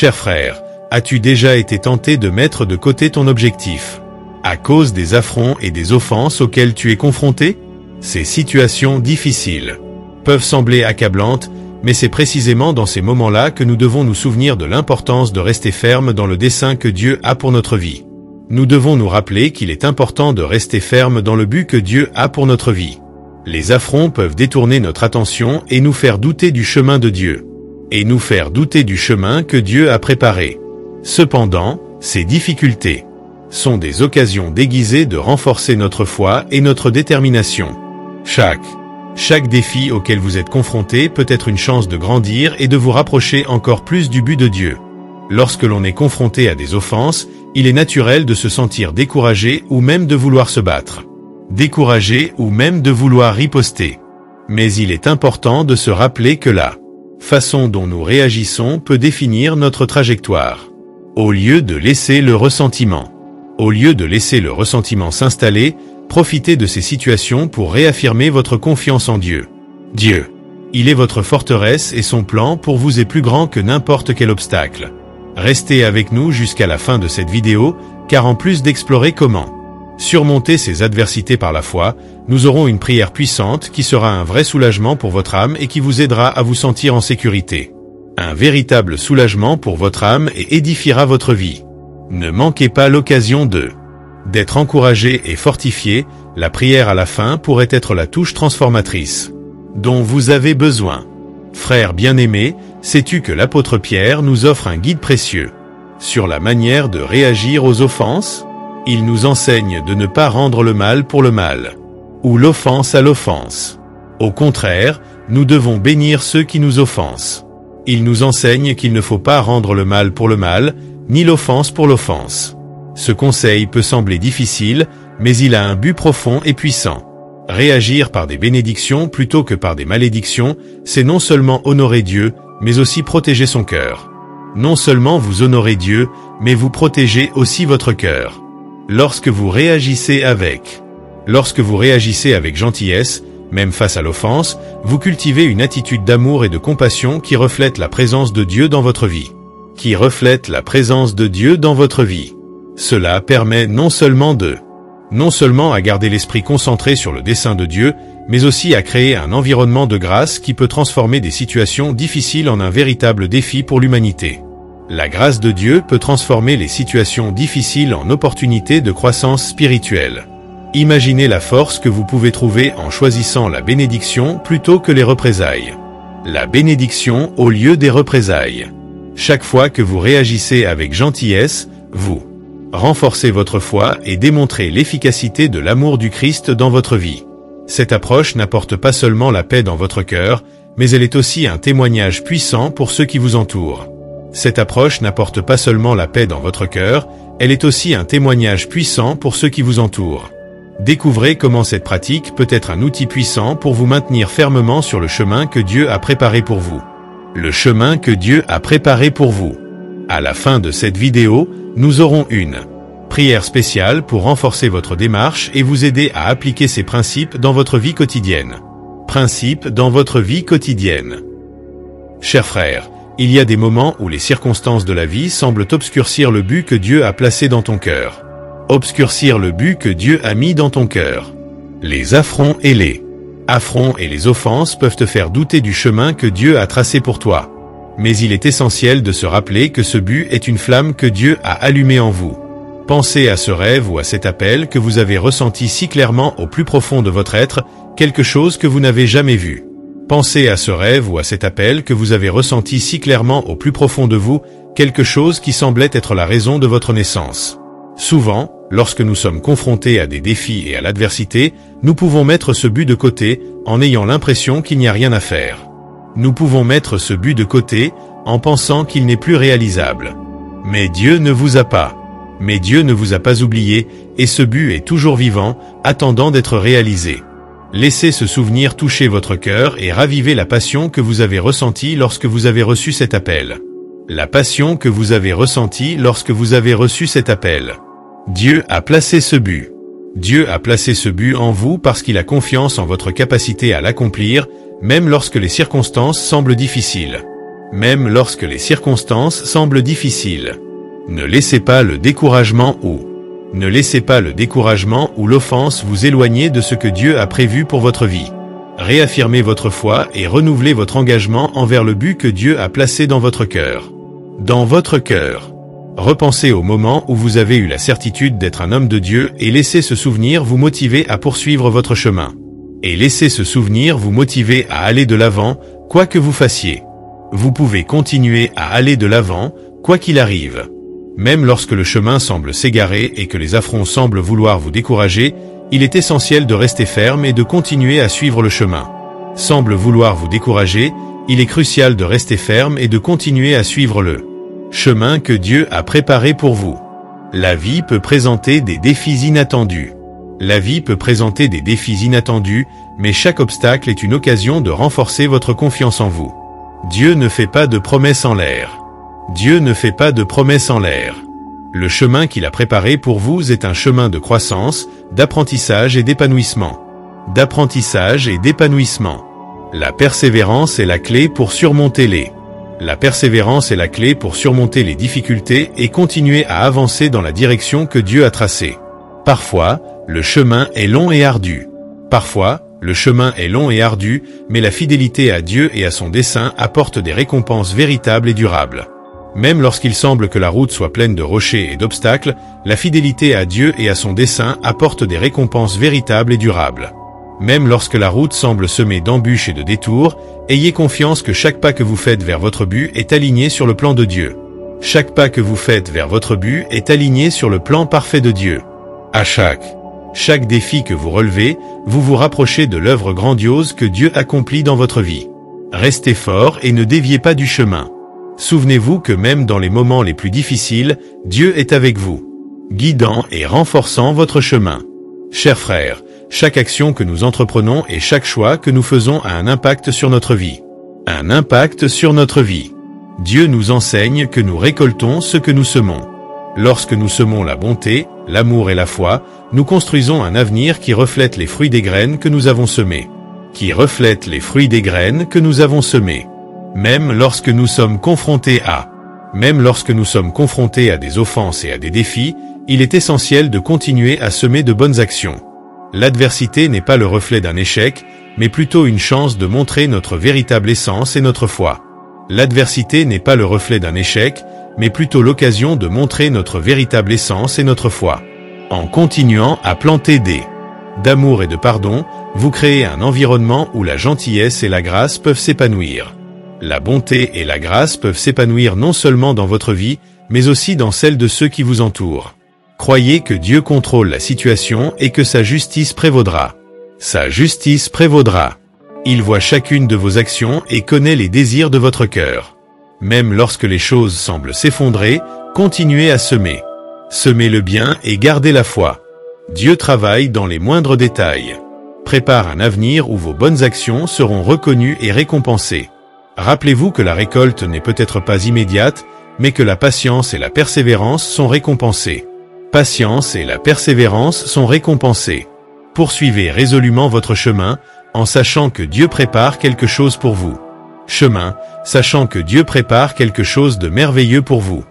Cher frère, as-tu déjà été tenté de mettre de côté ton objectif à cause des affronts et des offenses auxquels tu es confronté? Ces situations difficiles peuvent sembler accablantes, mais c'est précisément dans ces moments-là que nous devons nous souvenir de l'importance de rester ferme dans le dessein que Dieu a pour notre vie. Nous devons nous rappeler qu'il est important de rester ferme dans le but que Dieu a pour notre vie. Les affronts peuvent détourner notre attention et nous faire douter du chemin de Dieu, et nous faire douter du chemin que Dieu a préparé. Cependant, ces difficultés sont des occasions déguisées de renforcer notre foi et notre détermination. Chaque défi auquel vous êtes confronté peut être une chance de grandir et de vous rapprocher encore plus du but de Dieu. Lorsque l'on est confronté à des offenses, il est naturel de se sentir découragé ou même de vouloir se battre. Découragé ou même de vouloir riposter. Mais il est important de se rappeler que la façon dont nous réagissons peut définir notre trajectoire. Au lieu de laisser le ressentiment s'installer, profitez de ces situations pour réaffirmer votre confiance en Dieu. Dieu, il est votre forteresse et son plan pour vous est plus grand que n'importe quel obstacle. Restez avec nous jusqu'à la fin de cette vidéo, car en plus d'explorer comment surmonter ces adversités par la foi, nous aurons une prière puissante qui sera un vrai soulagement pour votre âme et qui vous aidera à vous sentir en sécurité. Un véritable soulagement pour votre âme et édifiera votre vie. Ne manquez pas l'occasion d'être encouragé et fortifié. La prière à la fin pourrait être la touche transformatrice dont vous avez besoin. Frère bien-aimé, sais-tu que l'apôtre Pierre nous offre un guide précieux sur la manière de réagir aux offenses? Il nous enseigne de ne pas rendre le mal pour le mal, ou l'offense à l'offense. Au contraire, nous devons bénir ceux qui nous offensent. Il nous enseigne qu'il ne faut pas rendre le mal pour le mal, ni l'offense pour l'offense. Ce conseil peut sembler difficile, mais il a un but profond et puissant. Réagir par des bénédictions plutôt que par des malédictions, c'est non seulement honorer Dieu, mais aussi protéger son cœur. Non seulement vous honorez Dieu, mais vous protégez aussi votre cœur. Lorsque vous réagissez avec gentillesse, même face à l'offense, vous cultivez une attitude d'amour et de compassion qui reflète la présence de Dieu dans votre vie. Cela permet non seulement à garder l'esprit concentré sur le dessein de Dieu, mais aussi à créer un environnement de grâce qui peut transformer des situations difficiles en un véritable défi pour l'humanité. La grâce de Dieu peut transformer les situations difficiles en opportunités de croissance spirituelle. Imaginez la force que vous pouvez trouver en choisissant la bénédiction plutôt que les représailles. La bénédiction au lieu des représailles. Chaque fois que vous réagissez avec gentillesse, vous renforcez votre foi et démontrez l'efficacité de l'amour du Christ dans votre vie. Cette approche n'apporte pas seulement la paix dans votre cœur, mais elle est aussi un témoignage puissant pour ceux qui vous entourent. Cette approche n'apporte pas seulement la paix dans votre cœur, elle est aussi un témoignage puissant pour ceux qui vous entourent. Découvrez comment cette pratique peut être un outil puissant pour vous maintenir fermement sur le chemin que Dieu a préparé pour vous. Le chemin que Dieu a préparé pour vous. À la fin de cette vidéo, nous aurons une prière spéciale pour renforcer votre démarche et vous aider à appliquer ces principes dans votre vie quotidienne. Chers frères, il y a des moments où les circonstances de la vie semblent obscurcir le but que Dieu a placé dans ton cœur. Obscurcir le but que Dieu a mis dans ton cœur. Les affronts et les offenses peuvent te faire douter du chemin que Dieu a tracé pour toi. Mais il est essentiel de se rappeler que ce but est une flamme que Dieu a allumée en vous. Pensez à ce rêve ou à cet appel que vous avez ressenti si clairement au plus profond de votre être, quelque chose que vous n'avez jamais vu. Pensez à ce rêve ou à cet appel que vous avez ressenti si clairement au plus profond de vous, quelque chose qui semblait être la raison de votre naissance. Souvent, lorsque nous sommes confrontés à des défis et à l'adversité, nous pouvons mettre ce but de côté en ayant l'impression qu'il n'y a rien à faire. Nous pouvons mettre ce but de côté en pensant qu'il n'est plus réalisable. Mais Dieu ne vous a pas oublié et ce but est toujours vivant, attendant d'être réalisé. Laissez ce souvenir toucher votre cœur et raviver la passion que vous avez ressentie lorsque vous avez reçu cet appel. La passion que vous avez ressentie lorsque vous avez reçu cet appel. Dieu a placé ce but. Dieu a placé ce but en vous parce qu'il a confiance en votre capacité à l'accomplir, même lorsque les circonstances semblent difficiles. même lorsque les circonstances semblent difficiles. Ne laissez pas le découragement ou l'offense vous éloigner de ce que Dieu a prévu pour votre vie. Réaffirmez votre foi et renouvelez votre engagement envers le but que Dieu a placé dans votre cœur. Dans votre cœur. Repensez au moment où vous avez eu la certitude d'être un homme de Dieu et laissez ce souvenir vous motiver à poursuivre votre chemin. Et laissez ce souvenir vous motiver à aller de l'avant, quoi que vous fassiez. Vous pouvez continuer à aller de l'avant, quoi qu'il arrive. Même lorsque le chemin semble s'égarer et que les affronts semblent vouloir vous décourager, il est essentiel de rester ferme et de continuer à suivre le chemin. Semble vouloir vous décourager, il est crucial de rester ferme et de continuer à suivre le chemin que Dieu a préparé pour vous. La vie peut présenter des défis inattendus. La vie peut présenter des défis inattendus, mais chaque obstacle est une occasion de renforcer votre confiance en vous. Dieu ne fait pas de promesses en l'air. Dieu ne fait pas de promesses en l'air. Le chemin qu'il a préparé pour vous est un chemin de croissance, d'apprentissage et d'épanouissement. D'apprentissage et d'épanouissement. La persévérance est la clé pour surmonter les difficultés et continuer à avancer dans la direction que Dieu a tracée. Parfois, le chemin est long et ardu. Mais la fidélité à Dieu et à son dessein apporte des récompenses véritables et durables. Même lorsqu'il semble que la route soit pleine de rochers et d'obstacles, la fidélité à Dieu et à son dessein apporte des récompenses véritables et durables. Même lorsque la route semble semée d'embûches et de détours, ayez confiance que chaque pas que vous faites vers votre but est aligné sur le plan de Dieu. Chaque pas que vous faites vers votre but est aligné sur le plan parfait de Dieu. À chaque défi que vous relevez, vous vous rapprochez de l'œuvre grandiose que Dieu accomplit dans votre vie. Restez fort et ne déviez pas du chemin. Souvenez-vous que même dans les moments les plus difficiles, Dieu est avec vous, guidant et renforçant votre chemin. Chers frères, chaque action que nous entreprenons et chaque choix que nous faisons a un impact sur notre vie. Un impact sur notre vie. Dieu nous enseigne que nous récoltons ce que nous semons. Lorsque nous semons la bonté, l'amour et la foi, nous construisons un avenir qui reflète les fruits des graines que nous avons semées. Même lorsque nous sommes confrontés à des offenses et à des défis, il est essentiel de continuer à semer de bonnes actions. L'adversité n'est pas le reflet d'un échec, mais plutôt une chance de montrer notre véritable essence et notre foi. L'adversité n'est pas le reflet d'un échec, mais plutôt l'occasion de montrer notre véritable essence et notre foi. En continuant à planter d'amour et de pardon, vous créez un environnement où la gentillesse et la grâce peuvent s'épanouir. La bonté et la grâce peuvent s'épanouir non seulement dans votre vie, mais aussi dans celle de ceux qui vous entourent. Croyez que Dieu contrôle la situation et que sa justice prévaudra. Il voit chacune de vos actions et connaît les désirs de votre cœur. Même lorsque les choses semblent s'effondrer, continuez à semer. Semez le bien et gardez la foi. Dieu travaille dans les moindres détails. Prépare un avenir où vos bonnes actions seront reconnues et récompensées. Rappelez-vous que la récolte n'est peut-être pas immédiate, mais que la patience et la persévérance sont récompensées. Poursuivez résolument votre chemin, en sachant que Dieu prépare quelque chose pour vous. Sachant que Dieu prépare quelque chose de merveilleux pour vous.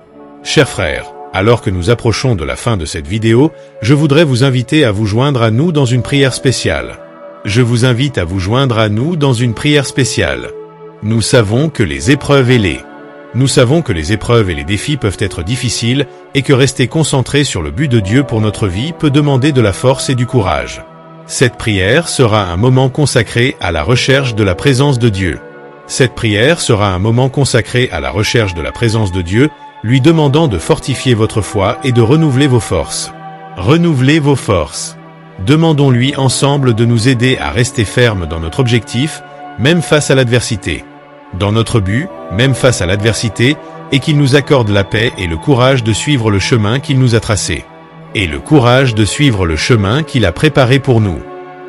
Chers frères, alors que nous approchons de la fin de cette vidéo, je voudrais vous inviter à vous joindre à nous dans une prière spéciale. Nous savons que les épreuves et les défis peuvent être difficiles et que rester concentré sur le but de Dieu pour notre vie peut demander de la force et du courage. Cette prière sera un moment consacré à la recherche de la présence de Dieu. Lui demandant de fortifier votre foi et de renouveler vos forces. Demandons-lui ensemble de nous aider à rester fermes dans notre objectif, même face à l'adversité. Et qu'il nous accorde la paix et le courage de suivre le chemin qu'il nous a tracé. Et le courage de suivre le chemin qu'il a préparé pour nous.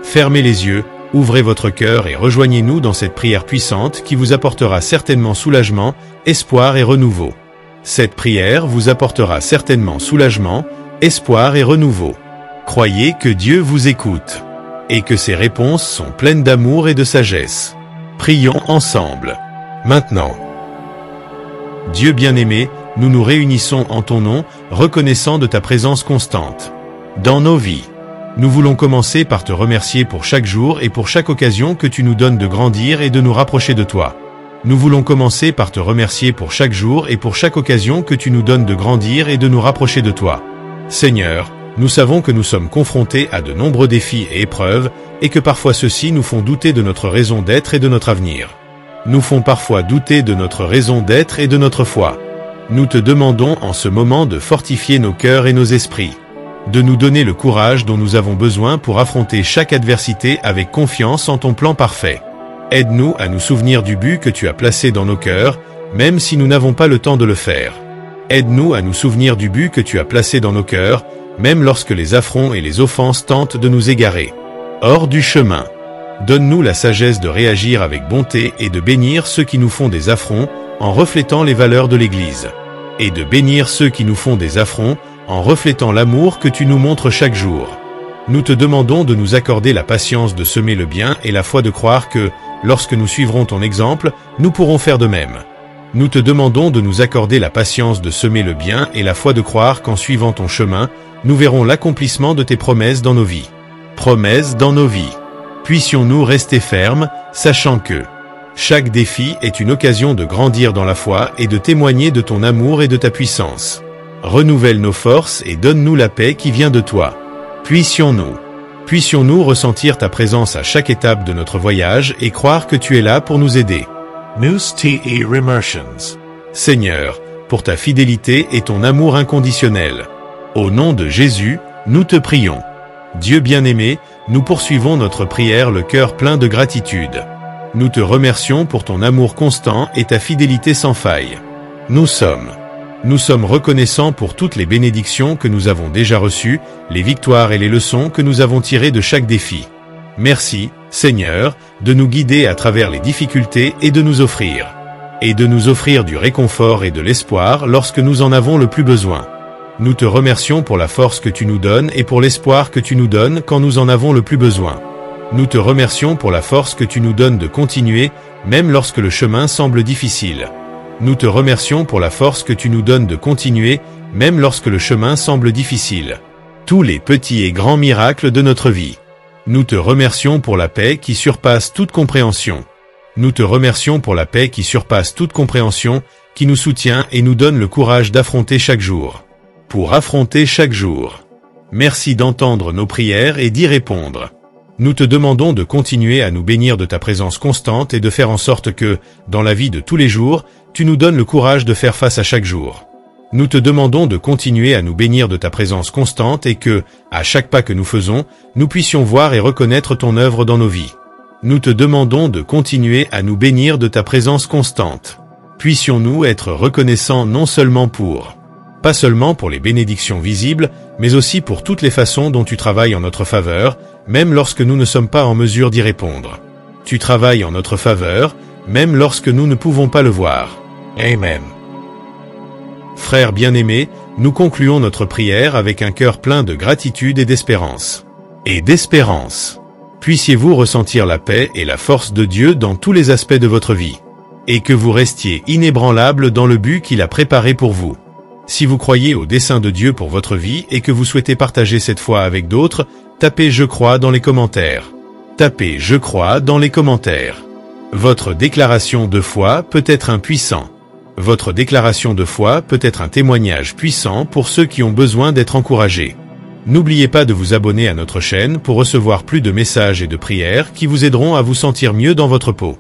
Fermez les yeux, ouvrez votre cœur et rejoignez-nous dans cette prière puissante qui vous apportera certainement soulagement, espoir et renouveau. Cette prière vous apportera certainement soulagement, espoir et renouveau. Croyez que Dieu vous écoute et que ses réponses sont pleines d'amour et de sagesse. Prions ensemble. Maintenant. Dieu bien-aimé, nous nous réunissons en ton nom, reconnaissant de ta présence constante dans nos vies. Nous voulons commencer par te remercier pour chaque jour et pour chaque occasion que tu nous donnes de grandir et de nous rapprocher de toi. Nous voulons commencer par te remercier pour chaque jour et pour chaque occasion que tu nous donnes de grandir et de nous rapprocher de toi. Seigneur, nous savons que nous sommes confrontés à de nombreux défis et épreuves, et que parfois ceux-ci nous font douter de notre raison d'être et de notre avenir. Nous font parfois douter de notre raison d'être et de notre foi. Nous te demandons en ce moment de fortifier nos cœurs et nos esprits, de nous donner le courage dont nous avons besoin pour affronter chaque adversité avec confiance en ton plan parfait. Aide-nous à nous souvenir du but que tu as placé dans nos cœurs, même si nous n'avons pas le temps de le faire. Aide-nous à nous souvenir du but que tu as placé dans nos cœurs, même lorsque les affronts et les offenses tentent de nous égarer hors du chemin. Donne-nous la sagesse de réagir avec bonté et de bénir ceux qui nous font des affronts en reflétant les valeurs de l'Église. Et de bénir ceux qui nous font des affronts en reflétant l'amour que tu nous montres chaque jour. Nous te demandons de nous accorder la patience de semer le bien et la foi de croire que, lorsque nous suivrons ton exemple, nous pourrons faire de même. Nous te demandons de nous accorder la patience de semer le bien et la foi de croire qu'en suivant ton chemin, nous verrons l'accomplissement de tes promesses dans nos vies. Promesses dans nos vies. Puissions-nous rester fermes, sachant que chaque défi est une occasion de grandir dans la foi et de témoigner de ton amour et de ta puissance. Renouvelle nos forces et donne-nous la paix qui vient de toi. Puissions-nous ressentir ta présence à chaque étape de notre voyage et croire que tu es là pour nous aider. Nous te remercions. Seigneur, pour ta fidélité et ton amour inconditionnel. Au nom de Jésus, nous te prions. Dieu bien-aimé, nous poursuivons notre prière le cœur plein de gratitude. Nous te remercions pour ton amour constant et ta fidélité sans faille. Nous sommes reconnaissants pour toutes les bénédictions que nous avons déjà reçues, les victoires et les leçons que nous avons tirées de chaque défi. Merci, Seigneur, de nous guider à travers les difficultés et de nous offrir du réconfort et de l'espoir lorsque nous en avons le plus besoin. Nous te remercions pour la force que tu nous donnes et pour l'espoir que tu nous donnes quand nous en avons le plus besoin. Nous te remercions pour la force que tu nous donnes de continuer, même lorsque le chemin semble difficile. Nous te remercions pour la force que tu nous donnes de continuer, même lorsque le chemin semble difficile. Tous les petits et grands miracles de notre vie. Nous te remercions pour la paix qui surpasse toute compréhension. Nous te remercions pour la paix qui surpasse toute compréhension, qui nous soutient et nous donne le courage d'affronter chaque jour. Pour affronter chaque jour. Merci d'entendre nos prières et d'y répondre. Nous te demandons de continuer à nous bénir de ta présence constante et de faire en sorte que, dans la vie de tous les jours, tu nous donnes le courage de faire face à chaque jour. Nous te demandons de continuer à nous bénir de ta présence constante et que, à chaque pas que nous faisons, nous puissions voir et reconnaître ton œuvre dans nos vies. Nous te demandons de continuer à nous bénir de ta présence constante. Puissions-nous être reconnaissants pas seulement pour les bénédictions visibles, mais aussi pour toutes les façons dont tu travailles en notre faveur, même lorsque nous ne sommes pas en mesure d'y répondre. Tu travailles en notre faveur, même lorsque nous ne pouvons pas le voir. Amen. Frères bien-aimés, nous concluons notre prière avec un cœur plein de gratitude et d'espérance. Puissiez-vous ressentir la paix et la force de Dieu dans tous les aspects de votre vie. Et que vous restiez inébranlables dans le but qu'il a préparé pour vous. Si vous croyez au dessein de Dieu pour votre vie et que vous souhaitez partager cette foi avec d'autres, tapez « Je crois » dans les commentaires. Tapez « Je crois » dans les commentaires. Votre déclaration de foi peut être Votre déclaration de foi peut être un témoignage puissant pour ceux qui ont besoin d'être encouragés. N'oubliez pas de vous abonner à notre chaîne pour recevoir plus de messages et de prières qui vous aideront à vous sentir mieux dans votre peau.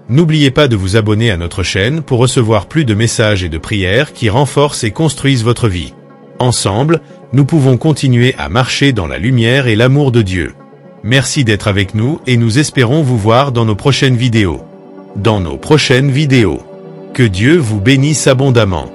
N'oubliez pas de vous abonner à notre chaîne pour recevoir plus de messages et de prières qui renforcent et construisent votre vie. Ensemble, nous pouvons continuer à marcher dans la lumière et l'amour de Dieu. Merci d'être avec nous et nous espérons vous voir dans nos prochaines vidéos. Que Dieu vous bénisse abondamment.